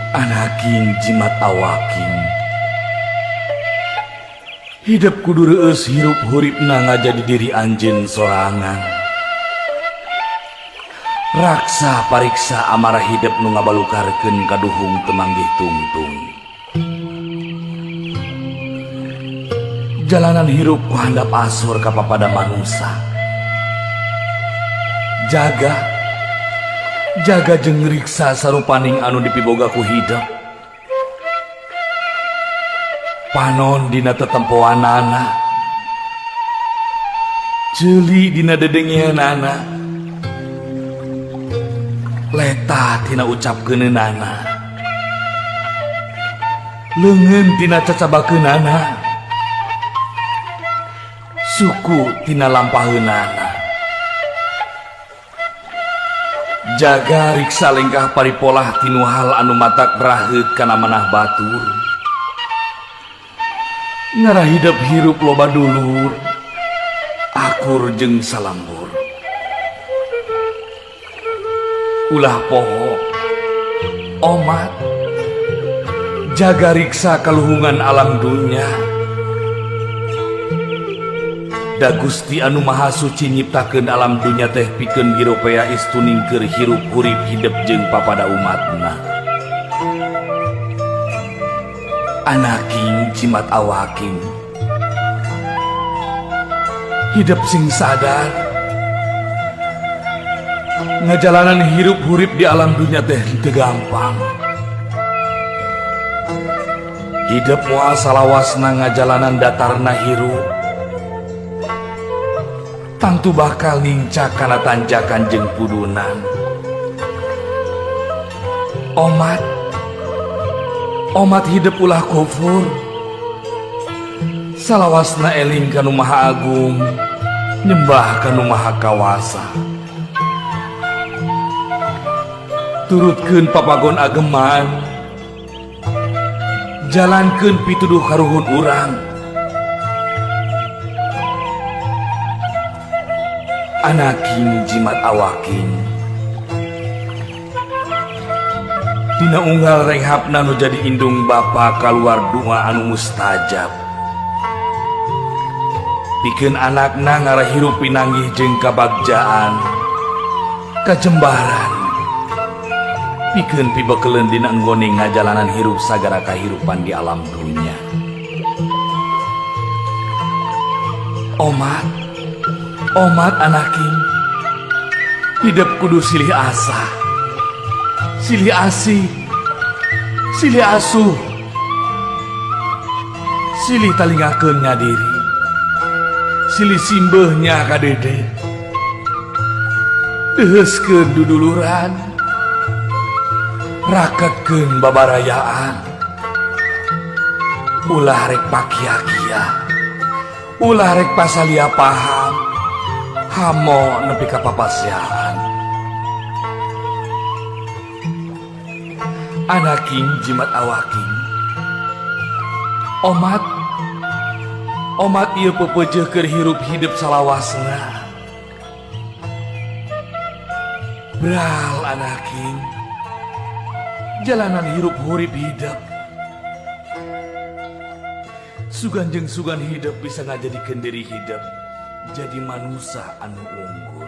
Anaking jimat awaking hidup kudu reueus hirup huripna ngajadi diri anjeun sorangan. Raksa pariksa amarah hidup nu ngabalukarkeun kaduhung temanggih tungtung. Jalanan hirup ku handap asur ka papada manusia. Jaga jeung riksa sarupaning anu dipiboga ku hidup. Panon dina tetempoanana, ceuli dina dedengianana, leta tina ucapkeunana, leungeun tina cacabakeunana, suku tina lampaheunana. Jaga riksa lengkah paripolah tinu hal anu matak raheut kana manah batur. Ngarah hidup hirup loba dulur, akur jeung salambur. Ulah poho, omat, jaga riksa kaluhungan alam dunya. Da Gusti anu Maha Suci nyiptakeun alam dunya teh pikeun giropea istuning keur hirup hurip hidup jeung papada umatna. Anaking jimat awaking hidup sing sadar ngajalanan hirup hurip di alam dunya teh teu gampang. Hidup moal salawasna ngajalanan datarna hirup tangtu bakal nincak kana tanjakan jeung pudunan. Omat hidup ulah kufur, salawasna eling kanu Maha Agung, nyembah kanu Maha Kawasa. Turutkeun papagon ageman, jalankeun pituduh karuhun urang. Anaking jimat awaking dina unggal renghapna nu jadi indung bapa kaluar doa anu mustajab. Pikeun anakna ngarah hirup pinanggih jeung kabagjaan, kajembaran. Pikeun pibekeleun dina enggone ngajalanan hirup sagara kahirupan di alam dunya. Omat anaking hidup kudu silih asa, silih asih, silih asuh, silih talingakeun ngadiri, silih simbeuhnya kadede, deheuskeun duduluran, raketkeun babarayaan, ulah rek pakia-kia, ulah rek pasalia paham, hamo nepi ka papasyaan. Anaking jimat awaking omat ieu pepeujeuh keur hirup hidup salawasna. Bral anaking jalanan hirup hurip hidup sugan jeung sugan hidup bisa ngajadikeun diri hidup jadi manusia anu unggul.